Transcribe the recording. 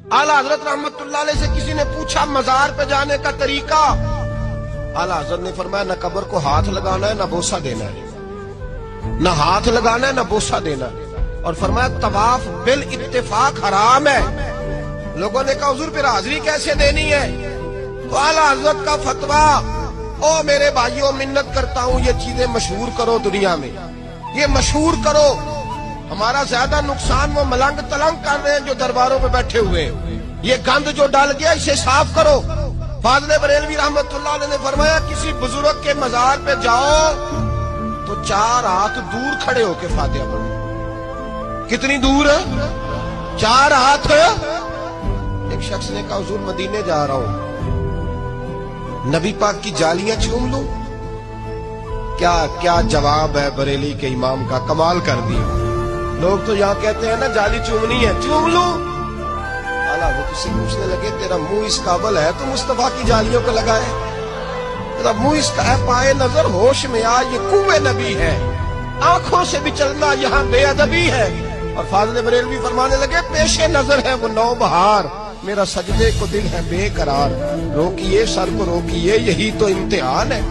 आला हजरत रहमतुल्लाह अलैह से किसी ने पूछा मजार पे जाने का तरीका, आला हजरत ने फरमाया न कब्र को हाथ लगाना है, न बोसा देना है, न हाथ लगाना है, न बोसा देना है। और फरमाया तवाफ बिल इत्तेफाक हराम है। लोगों ने कहा हुजूर फिर हाजिरी कैसे देनी है? तो आला हजरत का फतवा, ओ मेरे भाइयों मिन्नत करता हूं ये चीजें मशहूर करो दुनिया में, ये मशहूर करो। हमारा ज्यादा नुकसान वो मलंग तलंग कर रहे हैं जो दरबारों पे बैठे हुए हैं। ये गंद जो डाल गया इसे साफ करो। फाज़िल बरेलवी रहमतुल्लाह अलैह ने फरमाया किसी बुजुर्ग के मजार पे जाओ तो 4 हाथ दूर खड़े होके फातिहा पढ़ो। कितनी दूर है? 4 हाथ। एक शख्स ने कहा हुजूर मदीने जा रहा हूं, नबी पाक की जालियां चूम लूं? क्या क्या जवाब है बरेली के इमाम का, कमाल कर दिया। लोग तो यहाँ कहते हैं ना जाली चूमनी है, चूम लूं? आला वो किसी पूछने लगे तेरा मुंह इस काबल है तो मुस्तफा की जालियों को लगाए? तेरा मुंह इसका है, पाए नजर होश में आ, ये कुव्वे नबी है, आंखों से भी चलना यहाँ बेअदबी है। और फाज़िल बरेलवी फरमाने लगे पेशे नजर है वो नौबहार, मेरा सजदे को दिल है बेकरार, रोकिए सर को रोकिए यही तो इम्तिहान है।